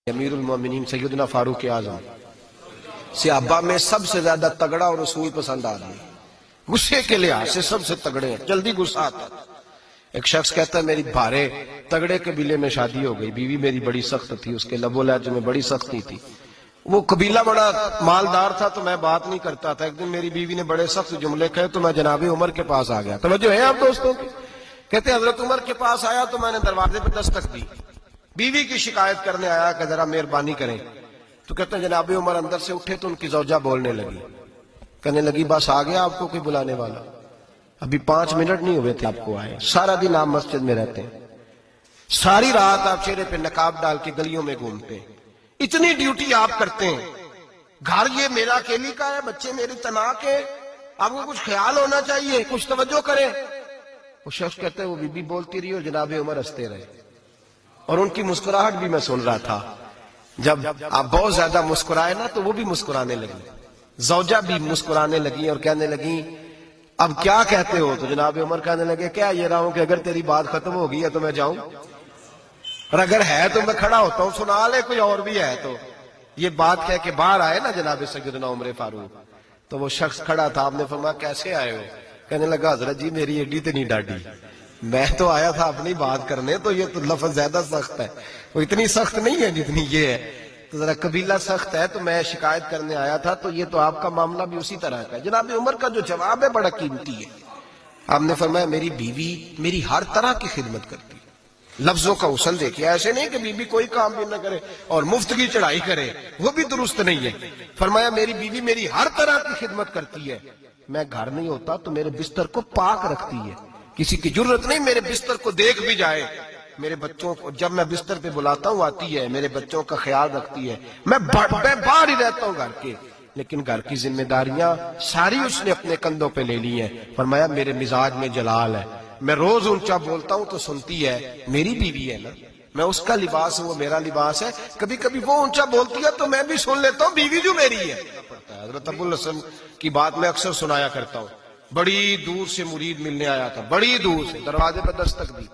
امیر المومنین سیدنا فاروق اعظم صحابہ میں سب سے زیادہ تگڑا اور اصول پسند آدمی، غصے کے لحاظ سے سب سے تگڑے ہیں، جلدی غصہ آتا ہے۔ ایک شخص کہتا ہے میری بھارے تگڑے قبیلے میں شادی ہو گئی، بیوی میری بڑی سخت تھی، اس کے لب و لہجے میں بڑی سختی تھی، وہ قبیلہ بڑا مالدار تھا تو میں بات نہیں کرتا تھا۔ ایک دن میری بیوی نے بڑے سخت جملے کہے تو میں جناب عمر کے پاس آ گیا۔ توجہ ہے آپ دوستوں کی؟ کہتے ہیں حضرت عمر کے پاس آیا تو میں نے دروازے پہ دستک دی، بیوی کی شکایت کرنے آیا کہ ذرا مہربانی کریں، تو کہتے ہیں جناب عمر اندر سے اٹھے تو ان کی زوجہ بولنے لگی، کہنے لگی بس آ گیا آپ کو کوئی بلانے والا؟ ابھی 5 منٹ نہیں ہوئے تھے آپ کو آئے، سارا دن آپ مسجد میں رہتے ہیں، ساری رات آپ چہرے پہ نقاب ڈال کے گلیوں میں گھومتے ہیں، اتنی ڈیوٹی آپ کرتے ہیں، گھر یہ میرا اکیلی کا ہے، بچے میری تنہا کے، آپ کو کچھ خیال ہونا چاہیے، کچھ توجہ کریں۔ وہ شخص کہتے ہیں وہ بی بی بولتی رہی اور جناب عمر ہنستے رہے، اور ان کی مسکراہٹ بھی میں سن رہا تھا۔ جب آپ بہت زیادہ مسکرائے نا تو وہ بھی مسکرانے لگی، زوجہ بھی مسکرانے لگی اور کہنے لگی اب کیا کہتے ہو؟ تو جناب عمر کہنے لگے کیا یہ رہا ہوں کہ اگر تیری بات ختم ہو گئی ہے تو میں جاؤں، اور اگر ہے تو میں کھڑا ہوتا ہوں، سنا لے کوئی اور بھی ہے تو۔ یہ بات کہہ کے باہر آئے نا جناب سیدنا عمر فاروق، تو وہ شخص کھڑا تھا، آپ نے فرمایا کیسے آئے ہو؟ کہنے لگا حضرت جی میری ایڈی تو نہیں ڈاڈی، میں تو آیا تھا اپنی بات کرنے، تو یہ تو لفظ زیادہ سخت ہے، وہ اتنی سخت نہیں ہے جتنی یہ ہے، تو ذرا قبیلہ سخت ہے تو میں شکایت کرنے آیا تھا، تو یہ تو آپ کا معاملہ بھی اسی طرح کا ہے۔ جناب عمر کا جو جواب ہے بڑا قیمتی ہے، آپ نے فرمایا میری بیوی میری ہر طرح کی خدمت کرتی ہے۔ لفظوں کا حسن دیکھیں، ایسے نہیں کہ بیوی کوئی کام بھی نہ کرے اور مفت کی چڑھائی کرے، وہ بھی درست نہیں ہے۔ فرمایا میری بیوی میری ہر طرح کی خدمت کرتی ہے، میں گھر نہیں ہوتا تو میرے بستر کو پاک رکھتی ہے، کسی کی جرت نہیں میرے بستر کو دیکھ بھی جائے، میرے بچوں کو جب میں بستر پہ بلاتا ہوں آتی ہے، میرے بچوں کا خیال رکھتی ہے، میں باہر ہی رہتا ہوں گھر کے، لیکن گھر کی ذمہ داریاں ساری اس نے اپنے کندھوں پہ لے لی ہیں۔ فرمایا میرے مزاج میں جلال ہے، میں روز اونچا بولتا ہوں تو سنتی ہے، میری بیوی ہے نا، میں اس کا لباس ہوں وہ میرا لباس ہے، کبھی کبھی وہ اونچا بولتی ہے تو میں بھی سن لیتا ہوں، بیوی جو میری ہے۔ حضرت ابو الحسن کی بات میں اکثر سنایا کرتا ہوں، بڑی دور سے مرید ملنے آیا تھا، بڑی دور سے، دروازے پہ دستک دی،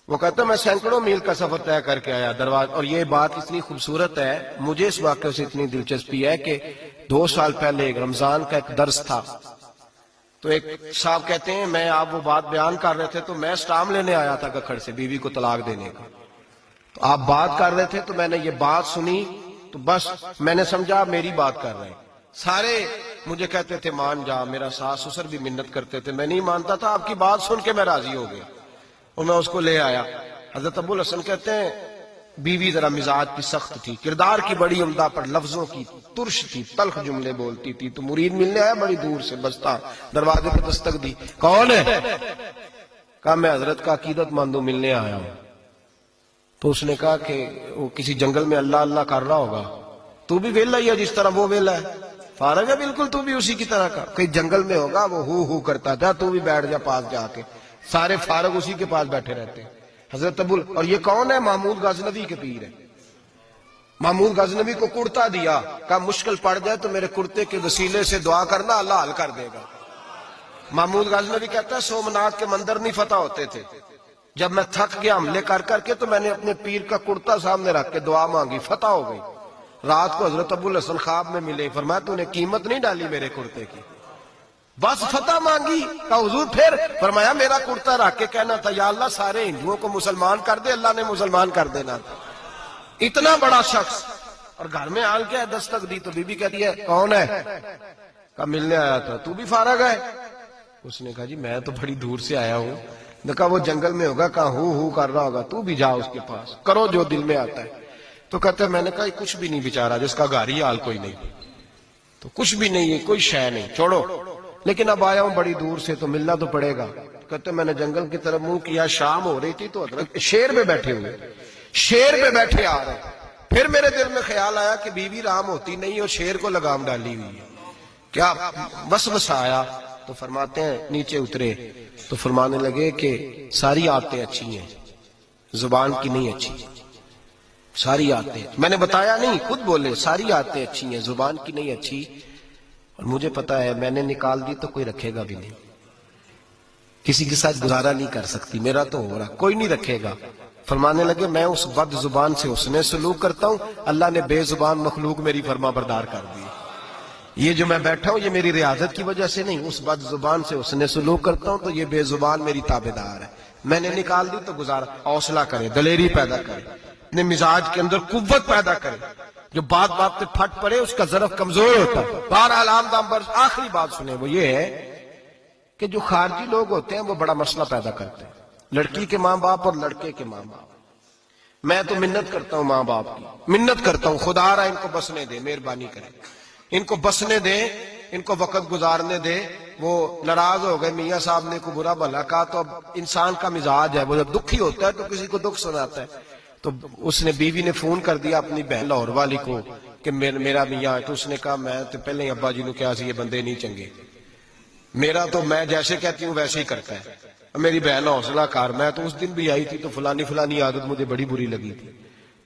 وہ کہتا میں سینکڑوں میل کا سفر طے کر کے آیا دروازہ، اور یہ بات اتنی خوبصورت ہے، مجھے اس واقعے سے اتنی دلچسپی ہے کہ 2 سال پہلے ایک رمضان کا ایک درس تھا، تو ایک صاحب کہتے ہیں میں آپ وہ بات بیان کر رہے تھے تو میں سٹام لینے آیا تھا ککھڑ سے بیوی کو طلاق دینے کا، تو آپ بات کر رہے تھے تو میں نے یہ بات سنی تو بس میں نے سمجھا میری بات کر رہے ہیں، سارے مجھے کہتے تھے مان جا، میرا ساس سسر بھی منت کرتے تھے، میں نہیں مانتا تھا، آپ کی بات سن کے میں راضی ہو گیا اور میں اس کو لے آیا۔ حضرت ابو الحسن کہتے ہیں بیوی ذرا مزاج کی سخت تھی، کردار کی بڑی عمدہ، پر لفظوں کی ترش تھی، تلخ جملے بولتی تھی، تو مرید ملنے آیا بڑی دور سے، بستا دروازے پہ دستک دی، کون ہے؟ کہا میں حضرت کا عقیدت مندوں ملنے آیا ہوں، تو اس نے کہا کہ وہ کسی جنگل میں اللہ اللہ کر رہا ہوگا، تو بھی ویلا ہی ہے جس طرح وہ ویلا ہے، فارغ ہے بالکل تو بھی اسی کی طرح کا، کہیں جنگل میں ہوگا وہ ہو کرتا تھا، تو بھی بیٹھ جا پاس جا کے، سارے فارغ اسی کے پاس بیٹھے رہتے ہیں۔ حضرت اور یہ کون ہے؟ محمود غزنوی کے پیر ہے، محمود غزنوی کو کرتا دیا، کہا مشکل پڑ جائے تو میرے کرتے کے وسیلے سے دعا کرنا، اللہ حل کر دے گا۔ محمود غزنوی کہتا ہے سومناتھ کے مندر نہیں فتح ہوتے تھے، جب میں تھک گیا حملے کر کر کے تو میں نے اپنے پیر کا کرتا سامنے رکھ کے دعا مانگی، فتح ہو گئی۔ رات کو حضرت ابو الحسن خواب میں ملے، فرمایا تو نے قیمت نہیں ڈالی میرے کرتے کی، بس فتح مانگی؟ کہا حضور پھر؟ فرمایا میرا کرتا رکھ کے کہنا تھا یا اللہ سارے ہندوؤں کو مسلمان کر دے، اللہ نے مسلمان کر دینا تھا۔ اتنا بڑا شخص، اور گھر میں آل کے دستک دی تو بی بی کہتی ہے کون ہے؟ کہا ملنے آیا تھا، تو بھی فارغ ہے؟ اس نے کہا جی میں تو بڑی دور سے آیا ہوں۔ نے کہا وہ جنگل میں ہوگا، کہا ہو کر رہا ہوگا، تو بھی جا اس کے پاس، کرو جو دل میں آتا ہے۔ تو کہتے ہیں میں نے کہا کچھ بھی نہیں بیچارہ، جس کا گھر ہی حال کوئی نہیں، تو کچھ بھی نہیں ہے، کوئی شے نہیں، چھوڑو، لیکن اب آیا ہوں بڑی دور سے تو ملنا تو پڑے گا۔ کہتے میں نے جنگل کی طرف منہ کیا، شام ہو رہی تھی تو حضرت شیر پہ بیٹھے ہوئے، شیر پہ بیٹھے آ رہے، پھر میرے دل میں خیال آیا کہ بیوی رام ہوتی نہیں اور شیر کو لگام ڈالی ہوئی ہے، کیا وسوسہ آیا؟ تو فرماتے ہیں نیچے اترے تو فرمانے لگے کہ ساری عادتیں اچھی ہیں، زبان کی نہیں اچھی، ساری عادتیں، میں نے بتایا نہیں، خود بولے ساری عادتیں اچھی ہیں، زبان کی نہیں اچھی، اور مجھے پتا ہے میں نے نکال دی تو کوئی رکھے گا بھی نہیں، کسی کے ساتھ گزارا نہیں کر سکتی، میرا تو ہو رہا کوئی نہیں رکھے گا۔ فرمانے لگے میں اس بد زبان سے حسن سلوک کرتا ہوں، اللہ نے بے زبان مخلوق میری فرما بردار کر دی. یہ جو میں بیٹھا ہوں یہ میری ریاضت کی وجہ سے نہیں، اس بد زبان سے حسن سلوک کرتا ہوں تو یہ بے زبان میری تابعدار ہے. میں نے نکال دی تو گزارا. حوصلہ کرے، دلیری پیدا کرے، اپنے مزاج کے اندر قوت پیدا کرے. جو بات بات پہ پھٹ پڑے اس کا ظرف کمزور ہوتا ہے. بہرحال آخری بات سنیں، وہ یہ ہے کہ جو خارجی لوگ ہوتے ہیں وہ بڑا مسئلہ پیدا کرتے ہیں. لڑکی کے ماں باپ اور لڑکے کے ماں باپ. میں تو منت کرتا ہوں ماں باپ کی، منت کرتا ہوں خدا را ان کو بسنے دے، مہربانی کرے ان کو بسنے دے، ان کو وقت گزارنے دے. وہ ناراض ہو گئے، میاں صاحب نے کو برا بھلا کہا تو اب انسان کا مزاج ہے، وہ جب دکھی ہوتا ہے تو کسی کو دکھ سناتا ہے. تو اس نے بیوی نے فون کر دیا اپنی بہن لاہور والی کو کہ میرا میاں ہے. تو اس نے کہا میں تو پہلے ہی ابا جی نے کہا سی یہ بندے نہیں چنگے، میرا تو میں جیسے کہتی ہوں ویسے ہی کرتا ہے. میری بہن حوصلہ کار، میں تو اس دن بھی آئی تھی تو فلانی عادت مجھے بڑی بری لگی تھی،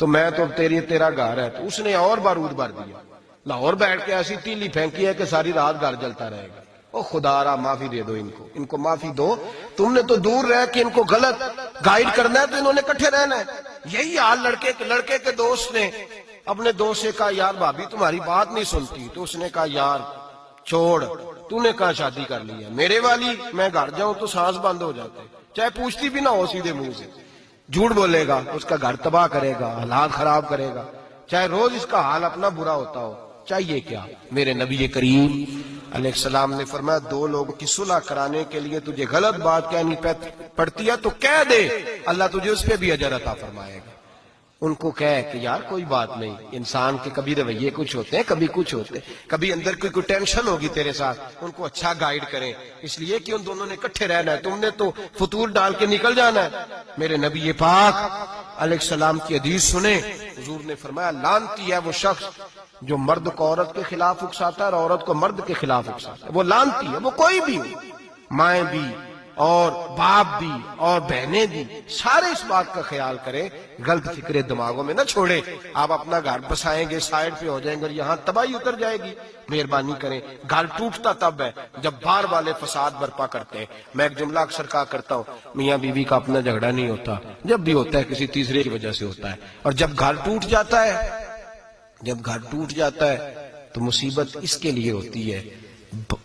تو میں تو تیرا گھر ہے. تو اس نے اور بارود بھر دیا، لاہور بیٹھ کے ایسی تیلی پھینکی ہے کہ ساری رات گھر جلتا رہے گا. او خدا را معافی دے دو ان کو معافی دو. تم نے تو دور رہ کے ان کو غلط گائیڈ کرنا ہے تو انہوں نے کٹھے رہنا ہے. یہی حال لڑکے کے دوست نے اپنے دوست سے کہا یار بھابی تمہاری بات نہیں سنتی. تو اس نے کہا یار چھوڑ، تو نے کہا شادی کر لی ہے میرے والی، میں گھر جاؤں تو سانس بند ہو جاتے، چاہے پوچھتی بھی نہ ہو سیدھے منہ سے. جھوٹ بولے گا، اس کا گھر تباہ کرے گا، حالات خراب کرے گا، چاہے روز اس کا حال اپنا برا ہوتا ہو. چاہیے کیا؟ میرے نبی کریم علیہ السلام نے فرمایا دو لوگوں کی صلح کرانے کے لیے تجھے غلط بات کہنی پڑتی ہے تو کہہ دے، اللہ تجھے اس پہ بھی اجر عطا فرمائے گا. ان کو کہے کہ یار کوئی بات نہیں، انسان کے کبھی رویے کچھ ہوتے ہیں، کبھی کچھ ہوتے ہیں، کبھی اندر کوئی ٹینشن ہوگی تیرے ساتھ، ان کو اچھا گائیڈ کریں. اس لیے کہ ان دونوں نے اکٹھے رہنا ہے، تم نے تو فطور ڈال کے نکل جانا ہے. میرے نبی پاک علیہ السلام کی حدیث سنیں، حضور نے فرمایا لعنتی ہے وہ شخص جو مرد کو عورت کے خلاف اکساتا ہے اور عورت کو مرد کے خلاف اکساتا ہے. وہ لعنتی ہے، وہ کوئی بھی ہو، مائیں بھی اور باپ بھی اور بہنیں بھی، سارے اس بات کا خیال کریں، غلط فکریں دماغوں میں نہ چھوڑیں. آپ اپنا گھر بسائیں گے، سائڈ پہ ہو جائیں گے اور یہاں تباہی اتر جائے گی. مہربانی کریں، گھر ٹوٹتا تب ہے جب باہر والے فساد برپا کرتے ہیں. میں ایک جملہ اکثر کہا کرتا ہوں، میاں بیوی کا اپنا جھگڑا نہیں ہوتا، جب بھی ہوتا ہے کسی تیسرے کی وجہ سے ہوتا ہے. اور جب گھر ٹوٹ جاتا ہے تو مصیبت اس کے لیے ہوتی ہے،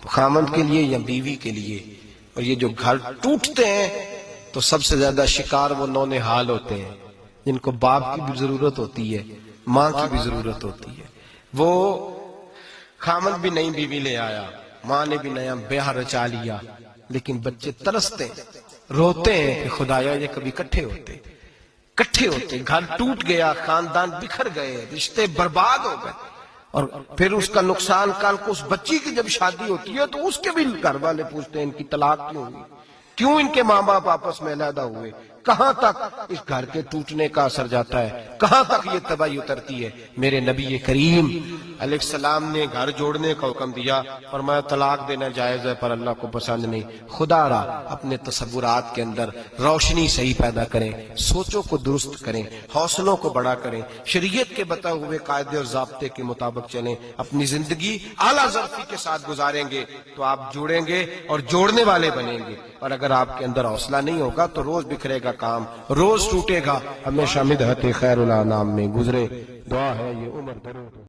خامند کے لیے یا بیوی کے لیے. اور یہ جو گھر ٹوٹتے ہیں تو سب سے زیادہ شکار وہ نونہال ہوتے ہیں جن کو باپ کی بھی ضرورت ہوتی ہے، ماں کی بھی ضرورت ہوتی ہے. وہ خامند بھی نئی بیوی لے آیا، ماں نے بھی نیا بیاہ رچا لیا، لیکن بچے ترستے روتے ہیں کہ خدایا یہ کبھی کٹھے ہوتے. گھر ٹوٹ گیا، خاندان بکھر گئے، رشتے برباد ہو گئے. اور پھر اس کا نقصان کل کو اس بچی کی جب شادی ہوتی ہے تو اس کے بھی گھر والے پوچھتے ہیں ان کی طلاق کیوں ہوئی، کیوں ان کے ماں باپ آپس میں علیحدہ ہوئے. کہاں تک اس گھر کے ٹوٹنے کا اثر جاتا ہے، کہاں تک یہ تباہی اترتی ہے. میرے نبی کریم علیہ السلام نے گھر جوڑنے کا حکم دیا، فرمایا طلاق دینا جائز ہے پر اللہ کو پسند نہیں. خدا را اپنے تصورات کے اندر روشنی صحیح پیدا کریں، سوچوں کو درست کریں، حوصلوں کو بڑا کریں، شریعت کے بتائے ہوئے قاعدے اور ضابطے کے مطابق چلیں. اپنی زندگی اعلیٰ ظرفی کے ساتھ گزاریں گے تو آپ جوڑیں گے اور جوڑنے والے بنیں گے. اور اگر آپ کے اندر حوصلہ نہیں ہوگا تو روز بکھرے گا کام، روز ٹوٹے گا. ہمیشہ مدحت خیر الانام میں گزرے. دعا ہے یہ عمر درود